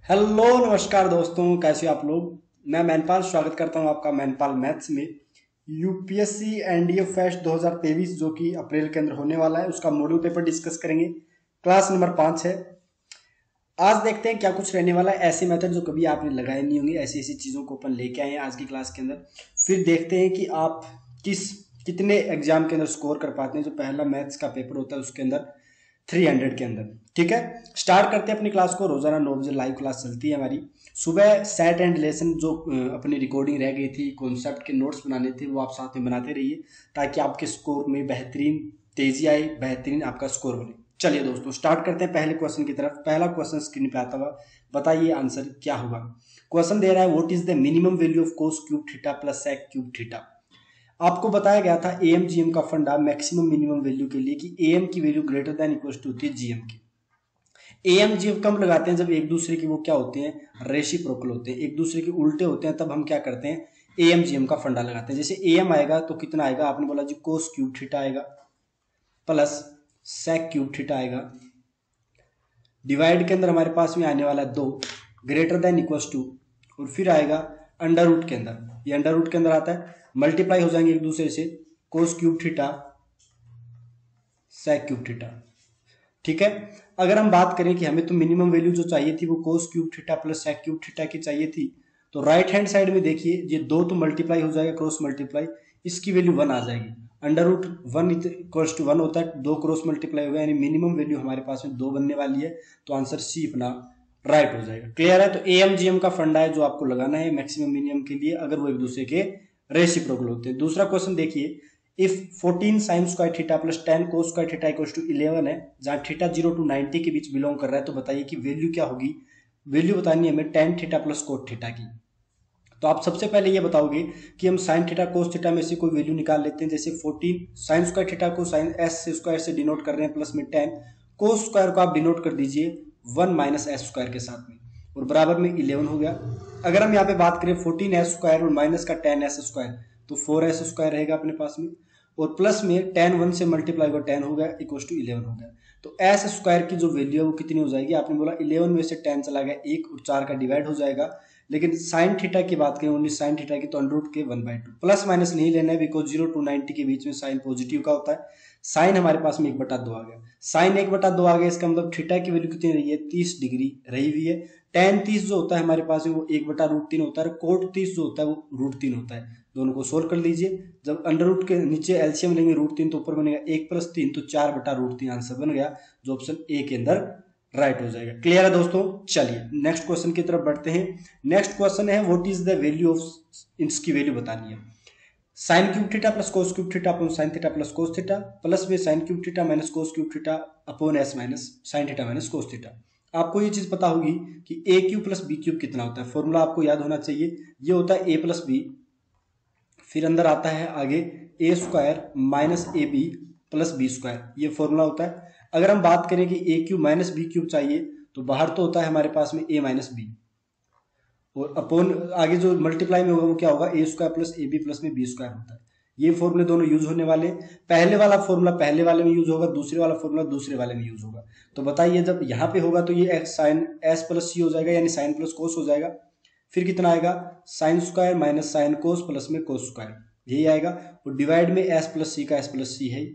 Hello नमस्कार दोस्तों, कैसे हो आप लोग। मैं मैनपाल स्वागत करता हूं आपका मैनपाल मैथ्स में। यूपीएससी एनडीए फेस्ट 2023 जो कि अप्रैल के अंदर होने वाला है, उसका मॉडल पेपर डिस्कस करेंगे। क्लास नंबर 5 है। आज देखते हैं क्या कुछ रहने वाला है। ऐसे मेथड जो कभी आपने लगाए नहीं होंगे, ऐसी ऐसी चीज़ों को अपन लेके आए हैं आज की क्लास के अंदर। फिर देखते हैं कि आप कितने एग्जाम के अंदर स्कोर कर पाते हैं। जो पहला मैथ्स का पेपर होता है उसके अंदर 300 के अंदर। ठीक है, स्टार्ट करते हैं अपनी क्लास को। रोजाना 9 बजे लाइव क्लास चलती है हमारी। सुबह सेट एंड लेसन जो अपनी रिकॉर्डिंग रह गई थी, कॉन्सेप्ट के नोट्स बनाने थे, वो आप साथ में बनाते रहिए ताकि आपके स्कोर में बेहतरीन तेजी आए, बेहतरीन आपका स्कोर बने। चलिए दोस्तों, स्टार्ट करते हैं पहले क्वेश्चन की तरफ। पहला क्वेश्चन स्क्रीन पे आता हुआ, बताइए आंसर क्या होगा। क्वेश्चन दे रहा है what is the minimum value of cos cube theta plus sec cube theta. आपको बताया गया था एएमजीएम का फंडा मैक्सिमम मिनिमम वैल्यू के लिए कि एएम की value greater than equal to होती है जीएम की। एएमजीएम कब लगाते हैं? जब एक दूसरे की वो क्या होते हैं, रेसिप्रोकल होते हैं, एक दूसरे के उल्टे होते हैं, तब हम क्या करते हैं, एएमजीएम का फंडा लगाते हैं। जैसे एएम आएगा तो कितना आएगा, आपने बोला जी कोस क्यूब थीटा आएगा प्लस सेक क्यूब थीटा आएगा। डिवाइड के अंदर हमारे पास में आने वाला है 2 ग्रेटर देन इक्वल टू, और फिर आएगा अंडर रूट के अंदर। ये अंडर रूट के अंदर आता है, मल्टीप्लाई हो जाएंगे एक दूसरे से, cos cube theta sec cube theta. ठीक है, अगर हम बात करें कि हमें तो मिनिमम वैल्यू जो चाहिए थी वो cos cube theta plus sec cube theta की चाहिए थी, तो राइट हैंड साइड में देखिए ये 2 तो मल्टीप्लाई हो जाएगा, क्रॉस मल्टीप्लाई, इसकी वैल्यू 1 आ जाएगी। अंडर रूट 1 इक्वल्स टू 1 होता है, 2 क्रॉस मल्टीप्लाई हुआ, यानी मिनिमम वैल्यू हमारे पास में 2 बनने वाली है। तो आंसर सी अपना राइट हो जाएगा। क्लियर है? तो एएमजीएम का फंडा है जो आपको लगाना है मैक्सिमम मिनिमम के लिए, अगर वो एक दूसरे के रेसिप्रोकल होते हैं। दूसरा क्वेश्चन देखिए, if 14 sine square theta plus 10 cos square theta equals to 11 है, जहां थीटा 0 टू 90 के बीच बिलोंग कर रहा है, तो बताइए कि वैल्यू क्या होगी। वैल्यू बतानी है हमें tan theta plus cot theta की। तो आप सबसे पहले ये बताओगे कि हम साइन थीटा कोस थीटा में से कोई वैल्यू निकाल लेते हैं। जैसे 14 साइन स्क्वायर थीटा को साइन एस स्क्वायर से डिनोट कर रहे हैं, प्लस में 10 कोस स्क्वायर को आप डिनोट कर दीजिए 1 माइनस एस स्क्वायर के साथ में, और बराबर में 11 हो गया। अगर हम यहाँ पे बात करें 14 एस स्क्वायर और माइनस का 10 एस स्क्वायर, तो 4 एस स्क्वायर रहेगा अपने पास में, और प्लस में 10 1 से मल्टीप्लाई को 10 हो गया इक्वल टू 11 हो गया। तो एस स्क्वायर की जो वैल्यू है वो कितनी हो जाएगी, आपने बोला 11 में से 10 चला गया 1 और 4 का डिवाइड हो जाएगा। लेकिन साइन थीटा की बात करें, ओनली साइन थीटा की, तो अंडर रूट के 1/2, प्लस माइनस नहीं लेना है बिकॉज 0 टू 90 के बीच में साइन पॉजिटिव का होता है। साइन हमारे पास में 1/2 आ गया, साइन 1/2 आ गया, इसका मतलब थीटा की वैल्यू कितनी रही है, 30 डिग्री रही हुई है। tan 30 जो होता है हमारे पास में वो 1/√3 होता है, कोट 30 जो होता है वो √3 होता है। दोनों को सोल्व कर लीजिए, जब अंडर रूट के नीचे एलसीएम लेंगे √3 तो ऊपर बनेगा 1 + 3, तो 4/√3 आंसर बन गया, जो ऑप्शन ए के अंदर राइट हो जाएगा। क्लियर है दोस्तों? चलिए नेक्स्ट क्वेश्चन की तरफ बढ़ते हैं। नेक्स्ट क्वेश्चन है what is the value of, इसकी वैल्यू बतानी है। Sine cube theta plus cos cube theta upon sine theta plus cos theta, plus में sine cube theta minus cos cube theta upon S minus sine theta minus cos theta. आपको ये चीज पता होगी कि A cube plus B cube कितना होता है, फॉर्मूला आपको याद होना चाहिए। ये होता है ए प्लस बी, फिर अंदर आता है आगे A square minus A B plus B square, ये फॉर्मूला होता है। अगर हम बात करें कि A cube minus B cube चाहिए, तो बाहर तो होता है हमारे पास में ए माइनस बी, और अपॉन आगे जो मल्टीप्लाई में होगा वो क्या होगा, A square plus A B plus में बी स्क्वायर होता है। ये फॉर्मूले दोनों यूज होने वाले। पहले वाला फॉर्मूला पहले वाले में यूज होगा, दूसरे वाला फॉर्मूला दूसरे वाले में यूज होगा। तो बताइए जब यहाँ पे होगा तो ये एक्स साइन एस प्लस सी हो जाएगा, यानी साइन प्लस कोस हो जाएगा। फिर कितना आएगा, sine square minus sine cos plus में कोस स्क्वायर, यही आएगा। और डिवाइड में एस प्लस सी का एस प्लस सी है,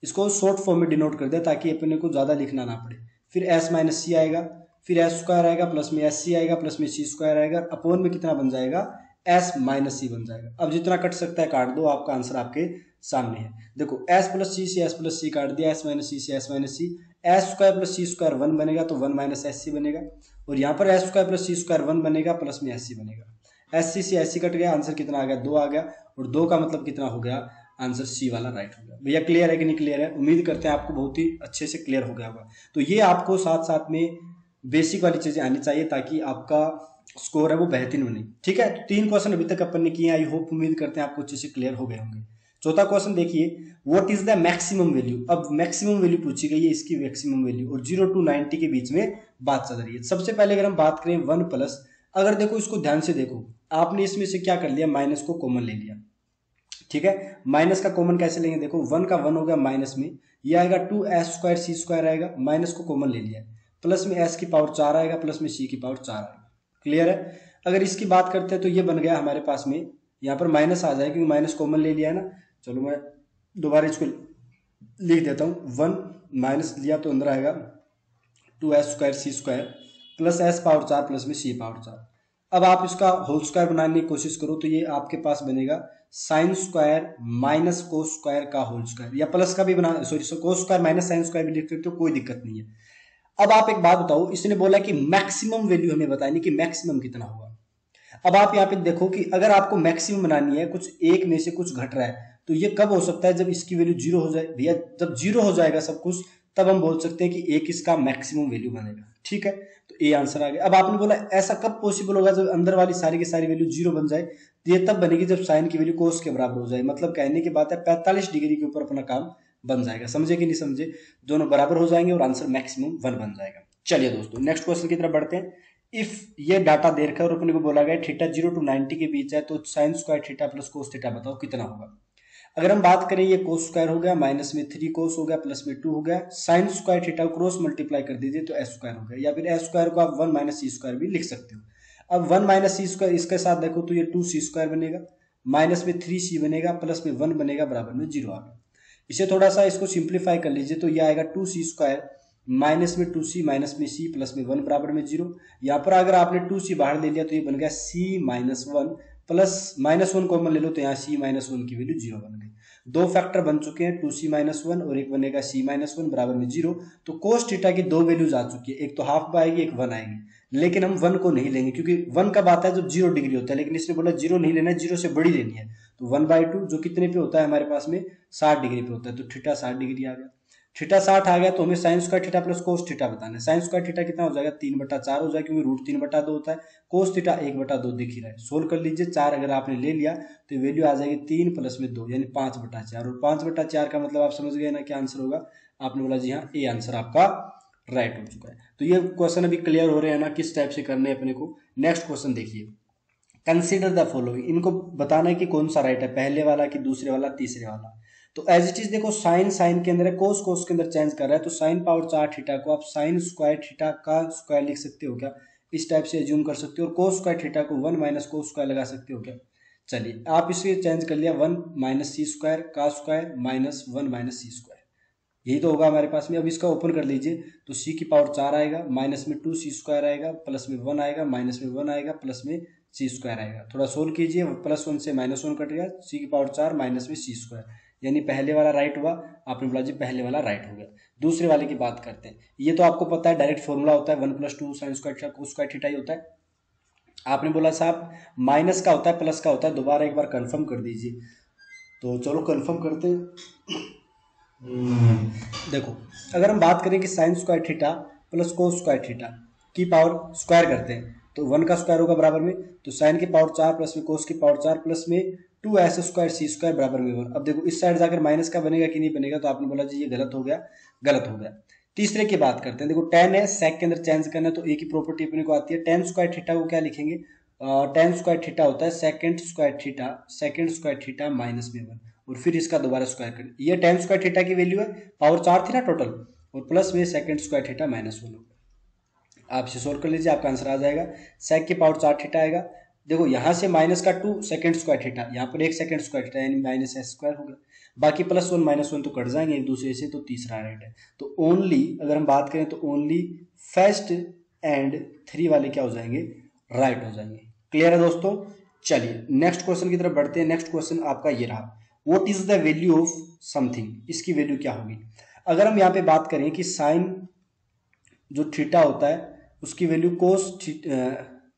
इसको शॉर्ट फॉर्म में डिनोट कर दिया ताकि अपने को ज्यादा लिखना ना पड़े। फिर एस माइनस सी आएगा, फिर एस स्क्वायर आएगा, प्लस में एस सी आएगा, प्लस में सी स्क्वायर आएगा, अपॉन में कितना बन जाएगा, एस माइनस सी बन जाएगा। अब जितना कट सकता है काट दो, आपका आंसर आपके सामने है। देखो एस प्लस सी से एस प्लस सी काट दिया, एस माइनस सी से एस माइनस सी, एस स्क्वायर प्लस सी स्क्वायर 1 बनेगा, तो 1 माइनस एस सी बनेगा, और यहाँ पर एस स्क्वायर प्लस सी स्क्वायर 1 बनेगा, प्लस में एस सी बनेगा। एस सी से एस सी कट गया, आंसर कितना आ गया, 2 आ गया, और 2 का मतलब कितना हो गया, आंसर सी वाला राइट हो गया। भैया क्लियर है कि नहीं क्लियर है? उम्मीद करते हैं आपको बहुत ही अच्छे से क्लियर हो गया होगा। तो ये आपको साथ साथ में बेसिक वाली चीजें आनी चाहिए ताकि आपका स्कोर है वो बेहतरीन बने। ठीक है, तो 3 क्वेश्चन अभी तक अपन ने किए, आई होप उम्मीद करते हैं आपको अच्छे से क्लियर हो गए होंगे। चौथा क्वेश्चन देखिए, what is the maximum value. अब मैक्सिमम वैल्यू पूछी गई है, इसकी मैक्सिमम वैल्यू, और 0 टू 90 के बीच में बात चल रही है। सबसे पहले अगर हम बात करें 1 प्लस, अगर देखो इसको ध्यान से देखो, आपने इसमें से क्या कर लिया, माइनस को कॉमन ले लिया। ठीक है, माइनस का कॉमन कैसे लेंगे, देखो 1 का 1 हो गया माइनस में, ये आएगा 2 एस स्क्वायर सी स्क्वायर आएगा, माइनस को कॉमन ले लिया, प्लस में एस की पावर 4 आएगा प्लस में सी की पावर 4 आएगा। क्लियर है। अगर इसकी बात करते हैं तो ये बन गया हमारे पास में, यहाँ पर माइनस आ जाएगा क्योंकि माइनस कॉमन ले लिया है ना। चलो मैं दोबारा इसको लिख देता हूँ, 1 माइनस लिया तो अंदर आएगा 2s square C square plus S power 4 प्लस में सी पावर 4। अब आप इसका होल स्क्वायर बनाने की कोशिश करो तो ये आपके पास बनेगा sine square minus cos square का होल स्क्वायर, या प्लस का भी बना, sorry cos square minus sine square भी लिख सकते हो, कोई दिक्कत नहीं है। अब आप एक बात बताओ, इसने बोला कि मैक्सिमम वैल्यू हमें बतानी कि मैक्सिमम कितना होगा। अब आप यहाँ पे देखो कि अगर आपको मैक्सिमम बनानी है, कुछ एक में से कुछ घट रहा है, तो ये कब हो सकता है, जब इसकी वैल्यू जीरो हो जाए। भैया जब जीरो हो जाएगा सब कुछ, तब हम बोल सकते हैं कि एक इसका मैक्सिमम वैल्यू बनेगा। ठीक है, तो ये आंसर आ गया। अब आपने बोला ऐसा कब पॉसिबल होगा, जब अंदर वाली सारी की सारी वैल्यू जीरो बन जाए। तो ये तब बनेगी जब साइन की वैल्यू कोस के बराबर हो जाए। मतलब कहने की बात है 45 डिग्री के ऊपर अपना काम बन जाएगा। समझे कि नहीं समझे, दोनों बराबर हो जाएंगे और आंसर मैक्सिमम 1 बन जाएगा। चलिए दोस्तों नेक्स्ट क्वेश्चन की तरफ बढ़ते हैं। इफ ये डाटा दे रखा है और अपने को बोला गया थीटा 0 to 90 के बीच है, तो sign square theta plus cos theta बताओ कितना होगा। अगर हम बात करें, ये कोस स्क्वायर हो गया, माइनस में 3 कोस हो गया, प्लस में 2 हो गया, साइन स्क्वायर थीटा को क्रॉस मल्टीप्लाई कर दीजिए तो एस स्क्वायर हो गया, या फिर एस स्क्वायर को आप 1 माइनस सी स्क्वायर भी लिख सकते हो। अब 1 माइनस सी स्क्वायर इसके साथ देखो तो ये 2c स्क्वायर बनेगा, माइनस में 3c बनेगा, प्लस में 1 बनेगा, बराबर में 0 आ गया। इसे थोड़ा सा इसको सिंप्लीफाई कर लीजिए तो ये आएगा 2c स्क्वायर माइनस में 2c माइनस में c प्लस में 1 बराबर में 0। यहाँ पर अगर आपने 2c बाहर ले लिया तो ये बन गया c minus 1 plus minus 1 common ले लो तो यहाँ c माइनस 1 की वैल्यू 0 बन गई। दो फैक्टर बन चुके हैं, 2c माइनस 1 और एक बनेगा c माइनस 1 बराबर में 0। तो कोस थीटा की दो वैल्यूज आ चुकी है, एक तो हाफ आएगी एक 1 आएगी। लेकिन हम 1 को नहीं लेंगे क्योंकि 1 कब आता है जब 0 डिग्री होता है, लेकिन इसने बोला 0 नहीं लेना है, 0 से बड़ी लेनी है। तो 1/2 जो कितने पे होता है हमारे पास में 60 डिग्री पे होता है, तो थीटा 60 डिग्री आ गया। थीटा 60 आ गया तो हमें sign square theta plus cos theta बताना है। साइन स्क्वायर थीटा कितना हो जाएगा 3/4 हो जाएगा क्योंकि रूट 3/2 होता है। कोस थीटा 1/2 दिख ही रहा है, सोल्व कर लीजिए। 4 अगर आपने ले लिया तो वैल्यू आ जाएगी 3 प्लस में 2 यानी 5/4, और 5/4 का मतलब आप समझ गए ना क्या आंसर होगा। आपने बोला जी हाँ, ये आंसर आपका राइट हो चुका है। तो ये क्वेश्चन अभी क्लियर हो रहे हैं ना किस टाइप से करने हैं अपने को। नेक्स्ट क्वेश्चन देखिए, कंसीडर द फॉलोइंग। इनको बताना है कि कौन सा राइट है, पहले वाला कि दूसरे वाला तीसरे वाला। तो एज इट इज देखो, साइन साइन के अंदर है, कोस कोस के अंदर चेंज कर रहा है, तो साइन पावर 4 थीटा को आप साइन स्क्वायर थीटा का स्क्वायर लिख सकते हो क्या, इस टाइप से एज्यूम कर सकते हो। और कोस स्क्वायर थीटा को 1 माइनस कोस स्क्वायर लगा सकते हो क्या। चलिए आप इसे चेंज कर लिया, 1 माइनस सी स्क्वायर का स्क्वायर माइनस 1 माइनस सी स्क्वायर, यही तो होगा हमारे पास में। अब इसका ओपन कर लीजिए तो c की पावर 4 आएगा, माइनस में 2c स्क्वायर आएगा, प्लस में 1 आएगा, माइनस में 1 आएगा, प्लस में c स्क्वायर आएगा। थोड़ा सोल्व कीजिए, प्लस 1 से माइनस 1 कट गया, c की पावर 4 माइनस में c स्क्वायर, यानी पहले वाला राइट हुआ। आपने बोला जी पहले वाला राइट हो गया। दूसरे वाले की बात करते हैं। ये तो आपको पता है डायरेक्ट फॉर्मूला होता है 1+2 sine square cos square theta ही होता है। आपने बोला साहब माइनस का होता है प्लस का होता है, दोबारा एक बार कंफर्म कर दीजिए। तो चलो कंफर्म करते हैं। देखो अगर हम बात करें कि साइन स्क्वायर थीटा प्लस कोस स्क्वायर थीटा की पावर स्क्वायर करते हैं तो 1 का स्क्वायर होगा बराबर में, तो साइन की पावर 4 प्लस में कोस की पावर 4 प्लस में 2s स्क्वायर सी स्क्वायर बराबर में 1। अब देखो इस साइड जाकर माइनस का बनेगा कि नहीं बनेगा, तो आपने बोला जी ये गलत हो गया, गलत हो गया। तीसरे की बात करते हैं। देखो tan है, सेक के अंदर चेंज करना है तो ए की प्रॉपर्टी अपने को आती है। tan स्क्वायर थीटा को क्या लिखेंगे, tan स्क्वायर थीटा होता है सेकंड स्क्वायर थीटा माइनस में 1, और फिर इसका दोबारा स्क्वायर कर। ये tan स्क्वायर थीटा की वैल्यू है, पावर 4 थी ना टोटल, और प्लस में सेकंड स्क्वायर थीटा माइनस 1 होगा। आप इसे सोल्व कर लीजिए, आपका आंसर आ जाएगा। सेक की पावर 4 थीटा आएगा। देखो यहाँ से माइनस का 2 सेकंड स्क्वायर थीटा, यहाँ पर 1 सेकंड स्क्वायर थीटा यानी माइनस एस स्क्वायर होगा। बाकी प्लस 1 माइनस 1 तो कट जाएंगे एक दूसरे से, तो तीसरा राइट है। तो ओनली अगर हम बात करें तो ओनली फर्स्ट एंड 3 वाले क्या हो जाएंगे, राइट हो जाएंगे। क्लियर है दोस्तों। चलिए नेक्स्ट क्वेश्चन की तरफ बढ़ते हैं। नेक्स्ट क्वेश्चन आपका ये रहा, what is the value of something, इसकी वैल्यू क्या होगी। अगर हम यहाँ पे बात करें कि साइन जो थीटा होता है उसकी वैल्यू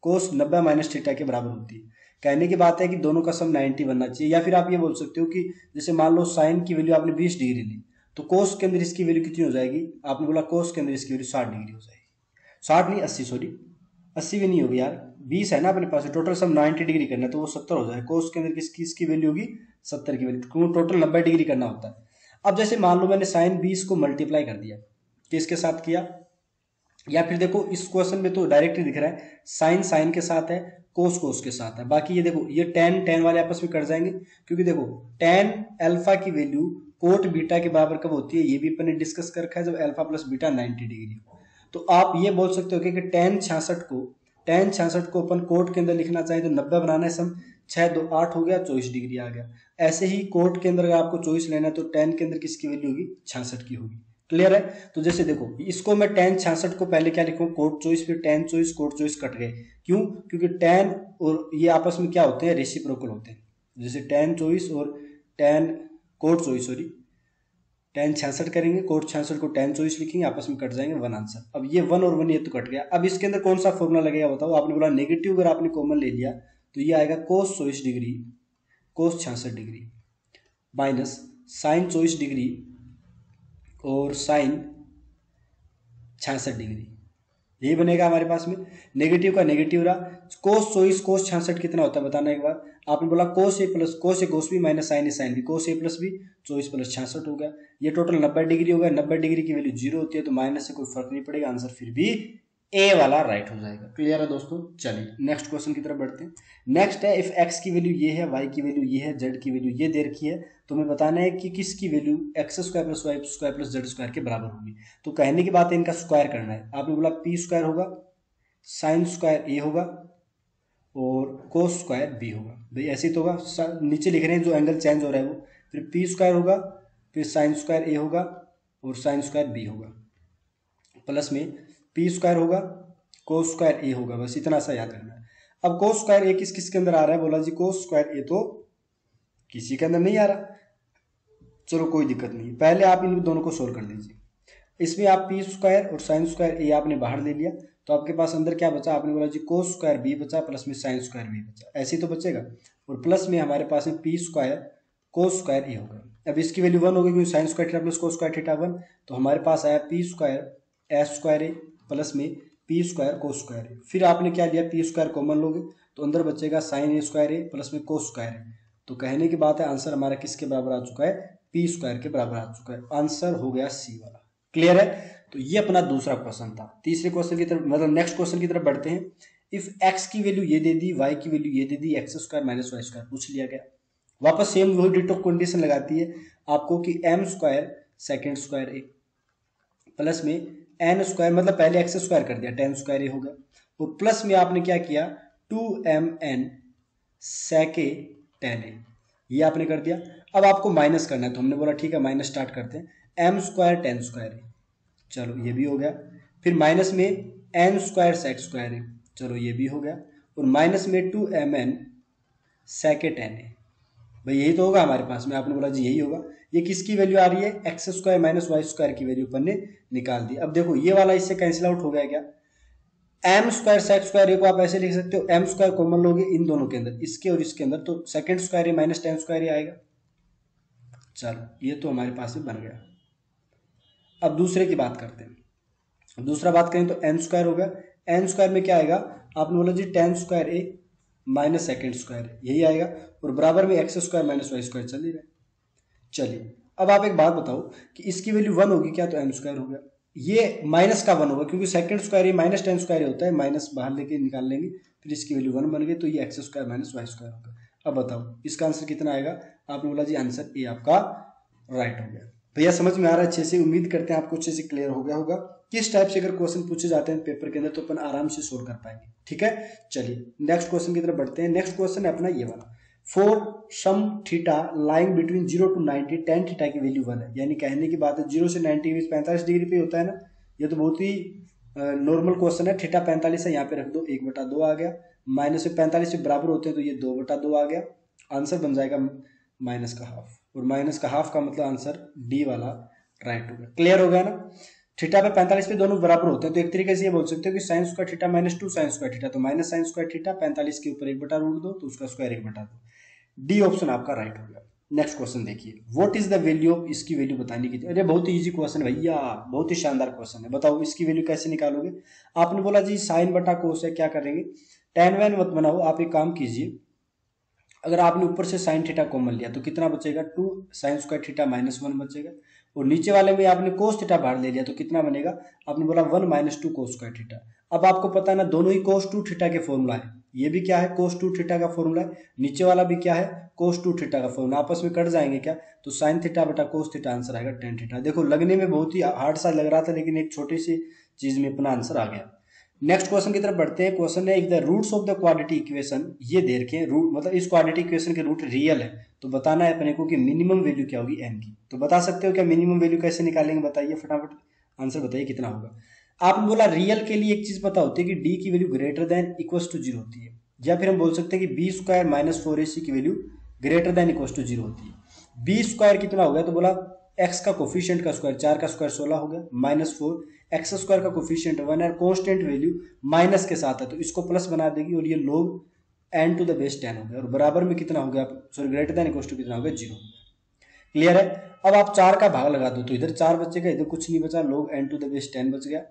कोस 90 माइनस थीटा के बराबर होती है। कहने की बात है कि दोनों का सम 90 बनना चाहिए। या फिर आप ये बोल सकते हो कि जैसे मान लो साइन की वैल्यू आपने 20 डिग्री ली, तो कोस के अंदर इसकी वैल्यू कितनी हो जाएगी, आपने बोला कोस के अंदर इसकी वैल्यू 60 डिग्री हो जाएगी। 60 नहीं 80, सॉरी 80 भी नहीं होगी यार, 20 है ना अपने पास, टोटल सम 90 डिग्री करना है तो वो 70 हो जाएगा। कोस के अंदर किसकी वैल्यू होगी, 70 की वैल्यू, क्योंकि टोटल 90 डिग्री करना होता है। अब जैसे मान लो मैंने साइन 20 को मल्टीप्लाई कर दिया, किसके साथ किया, या फिर देखो इस क्वेश्चन में तो डायरेक्टली दिख रहा है साइन साइन के साथ है, कोस कोस के साथ है। बाकी ये देखो ये tan tan वाले आपस में कट जाएंगे, क्योंकि देखो tan अल्फा की वैल्यू कोट बीटा के बराबर कब होती है, ये भी अपन ने डिस्कस कर रखा है, जब अल्फा प्लस बीटा 90 डिग्री हो। तो आप ये बोल सकते हो कि tan 66 को अपन कोट के अंदर लिखना चाहें तो 90 बनाना है सम, 6 2 8 हो गया, 24 डिग्री आ गया। ऐसे ही कोट के अंदर अगर आपको 24 लेना है तो tan के अंदर किसकी वैल्यू होगी, 66 की होगी। क्लियर है। तो जैसे देखो इसको मैं tan 66 को पहले क्या लिखूं, कोट 24, फिर tan 24 कोट 24 कट गए, क्यों, क्योंकि tan और ये आपस में क्या होते हैं, रेसिप्रोकल होते हैं। जैसे tan 24 और कोट 24 सॉरी tan 66 करेंगे, कोट 66 को tan 24 लिखेंगे, आपस में कट जाएंगे, वन आंसर। अब ये 1 और 1 ये तो कट गया। अब इसके अंदर कौन सा फॉर्मूला लगेगा बताओ, आपने बोला नेगेटिव अगर आपने कॉमन ले लिया तो ये आएगा cos 24 degree cos 66 degree minus sin 24 degree और sin 66 डिग्री, यही बनेगा हमारे पास में। नेगेटिव का नेगेटिव रहा, cos 24 cos 66 कितना होता है बताना एक बार। आपने बोला cos a plus cos a cos b minus sin a sin b, cos a plus b 24 plus 66 हो गया। ये टोटल 90 डिग्री हो गया। 90 डिग्री की वैल्यू 0 होती है तो माइनस से कोई फर्क नहीं पड़ेगा, आंसर फिर भी ए वाला राइट हो जाएगा। क्लियर है दोस्तों। चलिए नेक्स्ट क्वेश्चन की तरफ बढ़ते हैं। नेक्स्ट है, इफ एक्स की वैल्यू ये है, वाई की वैल्यू ये है, जेड की वैल्यू ये दे रखी है, तो हमें बताना है कि किसकी value x square plus y square plus z square के बराबर होगी। तो कहने की बात है इनका स्क्वायर करना है। आपने बोला पी स्क्वायर होगा, साइन स्क्वायर ए होगा और कोस स्क्वायर बी होगा। भाई ऐसे ही तो होगा, नीचे लिख रहे हैं जो एंगल चेंज हो रहा है वो। फिर पी स्क्वायर होगा, फिर साइन स्क्वायर ए होगा और साइन स्क्वायर बी होगा, प्लस में पी स्क्वायर होगा, कोस स्क्वायर ए होगा। बस इतना सा याद रखना है। अब कोस स्क्वायर ए किस किस के अंदर आ रहा है, बोला जी कोस स्क्वायर ए तो किसी के अंदर नहीं आ रहा। चलो कोई दिक्कत नहीं, पहले आप इन दोनों को सोल्व कर लीजिए। इसमें आप पी स्क्वायर और साइन स्क्वायर ए आपने बाहर ले लिया तो आपके पास अंदर क्या बचा, आपने बोला जी कोस स्क्वायर बी बचा प्लस में साइन स्क्वायर बी बचा, ऐसे ही तो बचेगा। और प्लस में हमारे पास में पी स्क्वायर कोस स्क्वायर ए होगा। अब इसकी वैल्यू 1 होगी क्योंकि साइन स्क्वायर थीटा प्लस कोस स्क्वायर थीटा 1, तो हमारे पास आया पी स्क्वायर एस स्क्वायर ए प्लस में पी स्क्वायर कोस स्क्वायर ए। फिर आपने क्या लिया, पी स्क्वायर कॉमन लोगे तो अंदर बचेगा साइन ए स्क्वायर ए प्लस में कोस स्क्वायर ए। तो कहने की बात है आंसर हमारा किसके बराबर आ चुका है, पी स्क्वायर के बराबर आ चुका है। आंसर हो गया सी वाला। क्लियर है। तो ये अपना दूसरा क्वेश्चन था। तीसरे क्वेश्चन की तरफ मतलब नेक्स्ट क्वेश्चन की तरफ बढ़ते हैं। इफ एक्स की वैल्यू ये दे दी, वाई की वैल्यू ये दे दी, X square minus Y square पूछ लिया गया। वापस सेम वही डिटो कंडीशन लगाती है आपको कि एम स्क्वायर सेकेंड स्क्वायर ए प्लस में एन स्क्वायर, मतलब पहले एक्स स्क्वायर कर दिया, टेन स्क्वायर ए होगा, और प्लस में आपने क्या किया 2mn सेके टेन ए, ये आपने कर दिया। अब आपको माइनस करना है तो हमने बोला ठीक है माइनस स्टार्ट करते हैं, एम स्क्वायर टेन स्क्वायर ए, चलो ये भी हो गया। फिर माइनस में एन स्क्वायर सेक स्क्वायर ए, चलो ये भी हो गया। और माइनस में 2mn सेके टेन ए, भाई यही तो होगा हमारे पास में। आपने बोला जी यही होगा। ये किसकी वैल्यू आ रही है, x square minus Y square की वैल्यू अपन ने निकाल दी। अब देखो ये वाला इससे कैंसिल आउट हो गया क्या, एम स्क्वायर सेक स्क्वायर ए को आप ऐसे लिख सकते हो, एम स्क्वायर कॉमन लोगे इन दोनों के अंदर, इसके और इसके अंदर, तो second square A minus ten square ए आएगा। चलो ये तो हमारे पास में बन गया। अब दूसरे की बात करते हैं। दूसरा बात करें तो एन स्क्वायर हो गया। एन स्क्वायर में क्या आएगा, आपने बोला जी tan square A minus sec square यही आएगा, और बराबर में x square minus Y square चलेगा। चलिए अब आप एक बात बताओ कि इसकी वैल्यू 1 होगी क्या, तो एम स्क्वायर हो गया। ये माइनस का 1 होगा क्योंकि सेकंड स्क्वायर ये माइनस टेन स्क्वायर होता है, माइनस बाहर लेके निकाल लेंगे, फिर इसकी वैल्यू 1 बन गई, तो ये x square minus Y square होगा। अब बताओ इसका आंसर कितना आएगा, आपने बोला जी आंसर ए आपका राइट हो गया। भैया समझ में आ रहा है अच्छे से, उम्मीद करते हैं आपको अच्छे से क्लियर हो गया होगा। किस टाइप से अगर क्वेश्चन पूछे जाते हैं पेपर के अंदर तो अपन आराम से सोल्व कर पाएंगे। ठीक है, चलिए नेक्स्ट क्वेश्चन की तरफ बढ़ते हैं। नेक्स्ट क्वेश्चन है अपना ये वाला, for some theta lying between 0 to 90 tan theta की वैल्यू 1 है। यानी कहने की बात है 0 से 90 में 45 डिग्री पे होता है ना, ये तो बहुत ही नॉर्मल क्वेश्चन है। थीटा 45 है, यहाँ पे रख दो 1/2 आ गया, माइनस से 45 से बराबर होते हैं तो ये 2/2 आ गया। आंसर बन जाएगा माइनस का हाफ, और माइनस का हाफ का मतलब आंसर डी वाला राइट हो गया। क्लियर हो गया ना। थीटा पे 45 पे दोनों बराबर होते हैं, तो एक तरीके से ये बोल सकते हो कि sign square theta minus 2 sign square theta, तो माइनस साइन स्क्वायर थीटा 45 के ऊपर 1/√2 तो उसका स्क्वायर 1/2। डी ऑप्शन आपका राइट हो गया। नेक्स्ट क्वेश्चन देखिए, what is the value of, इसकी वैल्यू बताने की। अरे बहुत ही इजी क्वेश्चन है भैया, बहुत ही शानदार क्वेश्चन है। बताओ इसकी वैल्यू कैसे निकालोगे। आपने बोला जी साइन बटा कोस है, क्या करेंगे, टेन वैन मत बनाओ, आप एक काम कीजिए, अगर आपने ऊपर से साइन थीटा कॉमन लिया तो कितना बचेगा, 2 साइन स्क्वायर थीटा माइनस 1 बचेगा, और नीचे वाले में आपने कोस थीटा बाहर ले लिया तो कितना बनेगा, आपने बोला 1 माइनस 2 कोस स्क्वायर थीटा। अब आपको पता है ना दोनों ही कोस 2 थीटा के फॉर्मूला है, ये भी क्या है कोस 2 थीटा का फॉर्मूला है, नीचे वाला भी क्या है कोस 2 थीटा का फॉर्मूला, आपस में कट जाएंगे क्या, तो साइन थीटा बटा कोस थीटा आंसर आएगा टेन थीटा। देखो लगने में बहुत ही हार्ड सा लग रहा था, लेकिन एक छोटी सी चीज में अपना आंसर आ गया। नेक्स्ट क्वेश्चन की तरफ बढ़ते हैं। क्वेश्चन है, if the roots of the quadratic equation, ये दे रखे हैं रूट, मतलब इस क्वाड्रेटिक इक्वेशन के रूट रियल है, तो बताना है अपने को कि मिनिमम वैल्यू क्या होगी n की। तो बता सकते हो क्या मिनिमम वैल्यू कैसे निकालेंगे, बताइए फटाफट आंसर बताइए कितना होगा। आपने बोला रियल के लिए एक चीज पता होती है कि d की value greater than equal to 0 होती है, या फिर हम बोल सकते हैं कि बी स्क्वायर माइनस 4ac की value greater than equal to 0 होती है। बी स्क्वायर कितना हो गया, तो बोला x का कोफिशिएंट का स्क्वायर, 4 का स्क्वायर 16 हो गया, माइनस 4, एक्स स्क्वायर का कोफिशिएंट 1 है, कांस्टेंट वैल्यू माइनस के साथ है तो इसको प्लस बना देगी और ये लोग n टू द बेस 10 हो गया, और बराबर में कितना हो गया, sorry greater than equal to कितना हो गया, 0। क्लियर है। अब आप 4 का भाग लगा दो तो इधर 4 बचेगा, इधर कुछ नहीं बचा, लोग n टू द बेस 10 बच गया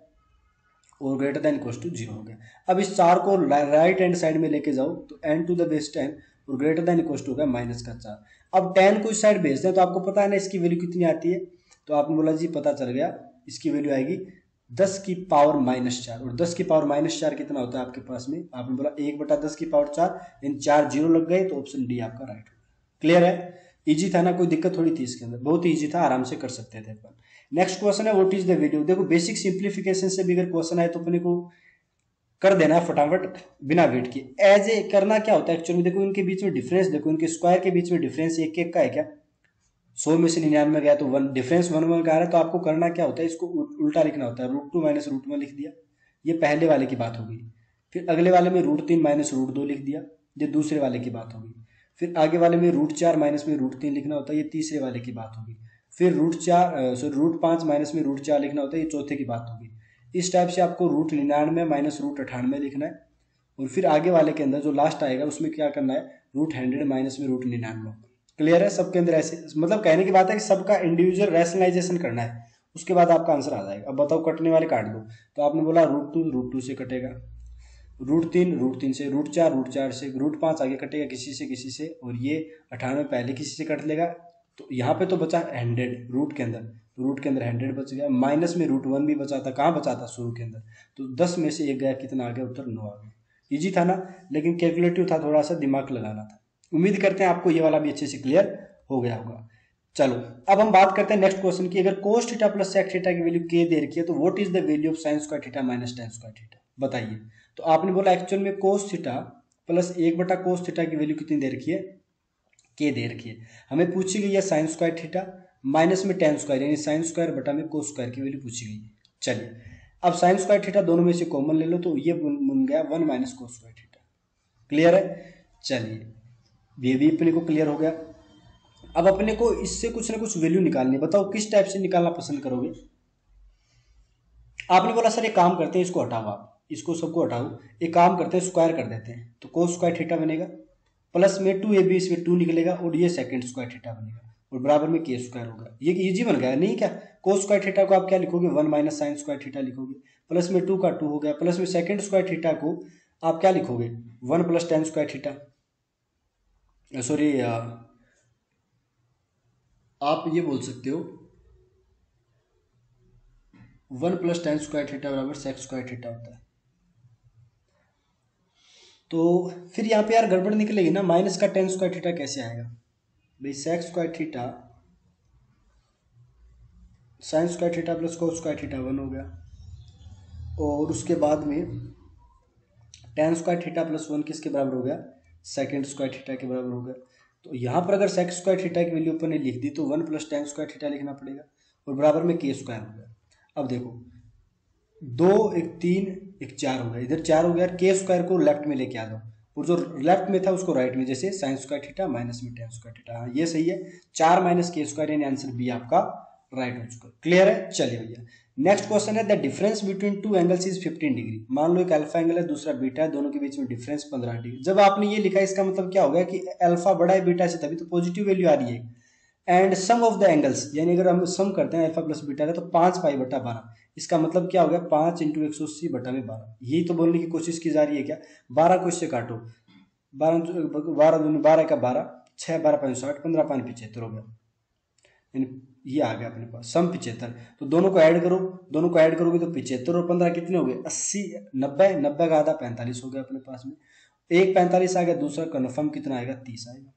और ग्रेटर देन इक्वल टू 0 हो गया। अब इस 4 को राइट हैंड साइड में लेके जाओ तो n टू द बेस 10 और ग्रेटर देन इक्वल टू हो गया माइनस का 4। अब 10 को इस साइड भेज दें तो आपको पता है ना इसकी वैल्यू कितनी आती है, तो आपने बोला जी पता चल गया, इसकी वैल्यू आएगी 10 की पावर माइनस 4, और 10 की पावर माइनस 4 कितना होता है आपके पास में, आपने बोला 1/10 की पावर 4, इन 4 जीरो लग गए तो ऑप्शन डी आपका राइट होगा। क्लियर है, इजी था ना, कोई दिक्कत थोड़ी थी इसके अंदर, बहुत इजी था, आराम से कर सकते थे अपन। नेक्स्ट क्वेश्चन है, व्हाट इज द वैल्यू। देखो बेसिक सिंप्लीफिकेशन से भी अगर क्वेश्चन आए तो अपने को कर देना है फटाफट बिना वेट किए। एज ए करना क्या होता है एक्चुअली, देखो इनके बीच में डिफरेंस, देखो इनके स्क्वायर के बीच में डिफरेंस एक एक का है क्या, 100 में से 99 गया तो 1 डिफरेंस 1 का आ रहा है, तो आपको करना क्या होता है, इसको उल्टा लिखना होता है, √2 माइनस √1 लिख दिया, ये पहले वाले की बात हो गई। फिर अगले वाले में √3 माइनस √2 लिख दिया, ये दूसरे वाले की बात होगी। फिर आगे वाले में √4 माइनस में √3 लिखना होता है, ये तीसरे वाले की बात होगी। फिर √5 माइनस में √4 लिखना होता है, ये चौथे की बात होगी। इस टाइप से आपको √99 माइनस √98 लिखना है, और फिर आगे वाले के अंदर जो लास्ट आएगा उसमें क्या करना है, √100 माइनस में √99। क्लियर है, सबके अंदर ऐसे, मतलब कहने की बात है कि सबका इंडिविजुअल रैशनलाइजेशन करना है, उसके बाद आपका आंसर आ जाएगा। अब बताओ कटने वाले काट दो, तो आपने बोला √2 से कटेगा, √3 से, √4 से, √5 आगे कटेगा किसी से, और ये 98 पहले किसी से कट लेगा, तो यहाँ पे तो बचा 100 रूट के अंदर, रूट के अंदर 100 बच गया, माइनस में √1 भी बचा था, कहाँ बचा था, शुरू के अंदर, तो 10 में से 1 गया, कितना आ गया, उत्तर 9 आ गया। इजी था ना, लेकिन कैलकुलेटिव था, थोड़ा सा दिमाग लगाना था। उम्मीद करते हैं आपको ये वाला भी अच्छे से क्लियर हो गया होगा। चलो अब हम बात करते हैं नेक्स्ट क्वेश्चन की। अगर cos theta plus sec theta की वैल्यू k दे रखी है तो what is the value of sin square theta minus tan square theta, बताइए। तो आपने बोला एक्चुअल में cos theta plus 1/cos theta की वैल्यू कितनी दे रखी है, k दे रखी है। हमें पूछी गई है sin स्क्वायर थीटा माइनस में tan स्क्वायर, यानी sin स्क्वायर बटा में cos स्क्वायर की वैल्यू पूछी गई है। चलिए अब sin स्क्वायर थीटा दोनों में से कॉमन ले लो, तो ये बन गया 1 minus cos square theta. Clear है, चलिए ये भी अपने को क्लियर हो गया। अब अपने को इससे कुछ ना कुछ वैल्यू निकालनी है, बताओ किस टाइप से निकालना पसंद करोगे। आपने बोला सर एक काम करते हैं, इसको हटाओ, आप इसको सबको हटाओ, एक काम करते हैं स्क्वायर कर देते हैं, तो cos स्क्वायर थीटा बनेगा, प्लस में 2ab इसमें 2 निकलेगा, और ये सेकंड स्क्वायर थीटा बनेगा, और बराबर में k स्क्वायर होगा। ये इजी बन गया नहीं क्या। cos स्क्वायर थीटा को आप क्या लिखोगे, 1 माइनस साइन स्क्वायर थीटा लिखोगे, प्लस में 2 का 2 हो गया, प्लस में सेकंड स्क्वायर थीटा को आप क्या लिखोगे, 1 plus tan square theta, sorry आप ये बोल सकते हो 1 प्लस tan स्क्वायर थीटा बराबर sec स्क्वायर थीटा होता है। तो फिर यहाँ पे यार गड़बड़ निकलेगी ना, माइनस का tan स्क्वायर थीटा कैसे आएगा भाई, sec square theta sin square theta plus cos square theta 1 हो गया, और उसके बाद में tan स्क्वायर थीटा प्लस 1 किसके बराबर हो गया, सेकेंड स्क्वायर थीटा के बराबर हो गया। तो यहाँ पर अगर sec स्क्वायर थीटा की वैल्यू अपन ने लिख दी तो 1 प्लस tan स्क्वायर थीटा लिखना पड़ेगा, और बराबर में k स्क्वायर हो गया। अब देखो 2 1 3 1 4 हो गया, इधर 4 हो गया, k स्क्वायर को लेफ्ट में लेके आ दो, और जो लेफ्ट में था उसको राइट में, जैसे sin स्क्वायर थीटा माइनस में tan स्क्वायर थीटा, हाँ ये सही है, 4 माइनस k स्क्वायर, यानी आंसर बी आपका राइट हो चुका। क्लियर है, चलिए भैया नेक्स्ट क्वेश्चन है, the difference between two angles is 15 degree. मान लो एक अल्फा एंगल है, दूसरा बीटा है, दोनों के बीच में डिफरेंस 15 डिग्री। जब आपने ये लिखा है इसका मतलब क्या हो गया कि अल्फा बड़ा है बीटा से, तभी तो पॉजिटिव वैल्यू आ रही है। And sum of the angles, यानी अगर हम सम करते हैं अल्फा प्लस बीटा का तो 5π/12, इसका मतलब क्या हो गया 5 × 180/12। यही तो बोलने की कोशिश की जा रही है क्या, 12 को इससे काटो, 12 का 12, 6 12 5 60, 15 5 75 हो गया, यानी ये आ गया अपने पास सम 75। तो दोनों को ऐड करो, दोनों को ऐड करोगे तो 75 और 15 कितने हो गए 80, 90, 90 का आधा 45 हो गया अपने पास में। एक 45 आ गया, दूसरा कन्फर्म कितना आएगा 30 आएगा।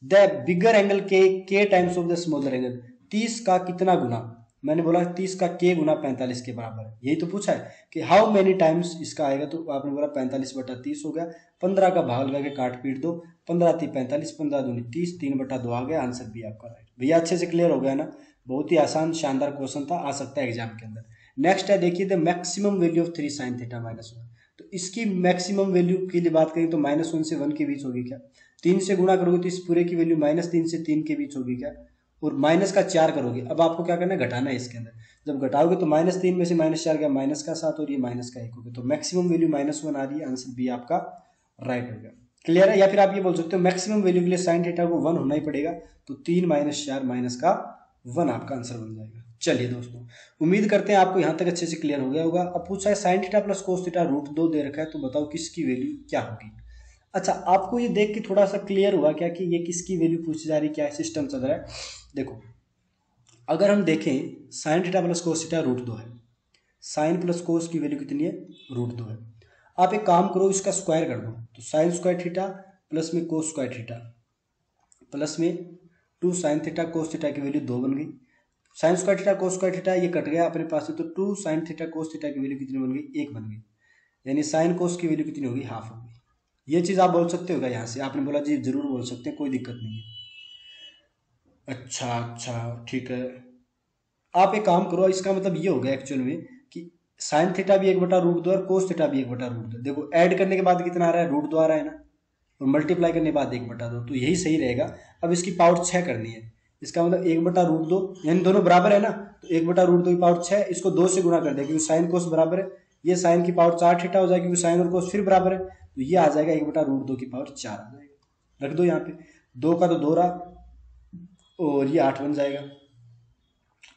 द बिगर एंगल के times of the smaller angle, 30 का कितना गुना, मैंने बोला 30 का k गुना 45 के बराबर है, यही तो पूछा है कि हाउ मेनी टाइम्स इसका आएगा, तो आपने बोला 45/30 हो गया, 15 का भाग लगा के काट पीट दो, 15 × 45, 15 दूनी 30, 3/2 आ गया, आंसर भी आपका राइट। भैया अच्छे से क्लियर हो गया ना, बहुत ही आसान शानदार क्वेश्चन था, आ सकता है एग्जाम के अंदर। नेक्स्ट है देखिए, the maximum value of 3 sin θ -1, तो इसकी मैक्सिमम वैल्यू के लिए बात करें तो -1 से 1 के बीच होगी क्या, 3 से गुणा करोगे तो इस पूरे की वैल्यू -3 से 3 के बीच होगी क्या, और माइनस का 4 करोगे। अब आपको क्या करना है, घटाना है इसके अंदर, जब घटाओगे तो -3 में से -4 गया, -7 और ये -1 हो गया, तो मैक्सिमम वैल्यू -1 आ रही है, आंसर बी आपका राइट हो गया। क्लियर है, या फिर आप ये बोल सकते हो मैक्सिमम वैल्यू के लिए sin θ को 1 होना ही पड़ेगा, तो 3 - 4 -1 आपका आंसर बन जाएगा। चलिए दोस्तों, उम्मीद करते हैं आपको यहाँ तक अच्छे से क्लियर हो गया होगा। अब पूछा है sin θ + cos θ √2 दे रखा है, तो बताओ किसकी वैल्यू क्या होगी। अच्छा, आपको ये देख के थोड़ा सा क्लियर हुआ क्या कि ये किसकी वैल्यू पूछी जा रही है, क्या सिस्टम चल रहा है। देखो, अगर हम देखें sin θ + cos θ √2 है, साइन प्लस कोस की वैल्यू कितनी है, √2 है। आप एक काम करो, इसका स्क्वायर कर दो, तो sin² θ प्लस में cos² θ प्लस में 2 sin θ cos θ की वैल्यू 2 बन गई, sin² θ cos² θ ये कट गया अपने पास से, तो 2 sin θ cos θ की वैल्यू कितनी बन गई, 1 बन गई, यानी sin cos की वैल्यू कितनी होगी, हाफ होगी। ये चीज़ आप बोल सकते हो क्या यहाँ से, आपने बोला जी जरूर बोल सकते हैं, कोई दिक्कत नहीं है। अच्छा ठीक है, आप एक काम करो, इसका मतलब ये हो गया एक्चुअल में कि sin θ भी 1/√2 और cos θ भी 1/√2। देखो ऐड करने के बाद कितना आ रहा है, √2 आ रहा है ना, और मल्टीप्लाई करने के बाद 1/2, तो यही सही रहेगा। अब इसकी पावर 6 करनी है, इसका मतलब 1/√2, यानी दोनों बराबर है ना, तो 1/√2 की पावर 6, इसको 2 से गुणा कर दे क्योंकि साइन कोस बराबर है, ये साइन की पावर 4 θ हो जाएगी क्योंकि साइन और कोस फिर बराबर है, तो ये आ जाएगा 1/√2 की पावर 4 आ जाएगा। रख दो यहाँ पे, 2 का तो 2 रहा और ये 8 बन जाएगा,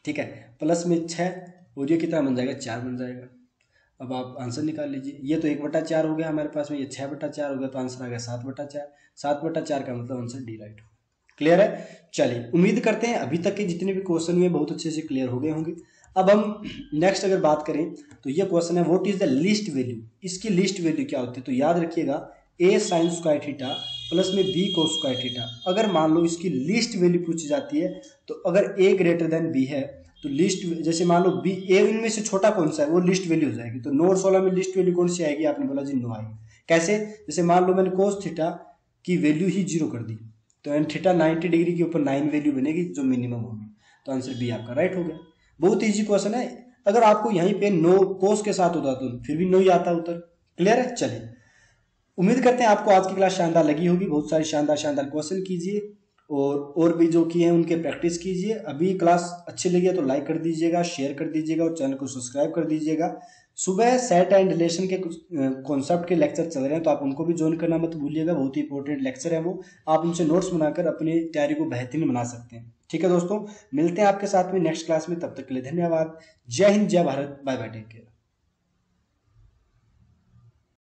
ठीक है, प्लस में 6 और ये कितना बन जाएगा, 4 बन जाएगा। अब आप आंसर निकाल लीजिए, ये तो 1/4 हो गया हमारे पास में, ये 6/4 हो गया, तो आंसर आ गया 7/4। 7/4 का मतलब आंसर डी राइट। क्लियर है, चलिए उम्मीद करते हैं अभी तक के जितने भी क्वेश्चन हुए बहुत अच्छे से क्लियर हो गए होंगे। अब हम नेक्स्ट अगर बात करें तो ये क्वेश्चन है, what is the least value, इसकी लीस्ट वैल्यू क्या होती है, तो याद रखिएगा a sin² θ प्लस में b cos² θ। अगर मान लो इसकी लीस्ट वैल्यू पूछी जाती है, तो अगर a > b है तो लिस्ट, जैसे मान लो बी ए इनमें से छोटा कौन सा है वो लिस्ट वैल्यू हो जाएगी, तो नोट 16 में लिस्ट वैल्यू कौन सी आएगी, आपने बोला जी 9 आएगी। कैसे, जैसे मान लो मैंने cos θ की वैल्यू ही 0 कर दी, तो एन थीटा 90 डिग्री के ऊपर 9 वैल्यू बनेगी जो मिनिमम होगी, तो आंसर बी आपका राइट हो गया। बहुत ईजी क्वेश्चन है, अगर आपको यहीं पे नो कोस के साथ होता तो फिर भी नो ही आता उत्तर। क्लियर है, चलिए उम्मीद करते हैं आपको आज की क्लास शानदार लगी होगी, बहुत सारे शानदार क्वेश्चन कीजिए और भी जो किए हैं उनके प्रैक्टिस कीजिए। अभी क्लास अच्छी लगी है तो लाइक कर दीजिएगा, शेयर कर दीजिएगा और चैनल को सब्सक्राइब कर दीजिएगा। सुबह सेट एंड रिलेशन के कुछ कॉन्सेप्ट के लेक्चर चल रहे हैं, तो आप उनको भी ज्वाइन करना मत भूलिएगा, बहुत ही इंपॉर्टेंट लेक्चर है वो, आप उनसे नोट्स बनाकर अपनी तैयारी को बेहतरीन बना सकते हैं। ठीक है दोस्तों, मिलते हैं आपके साथ में नेक्स्ट क्लास में, तब तक के लिए धन्यवाद। जय हिंद, जय Bharat, bye bye, take care.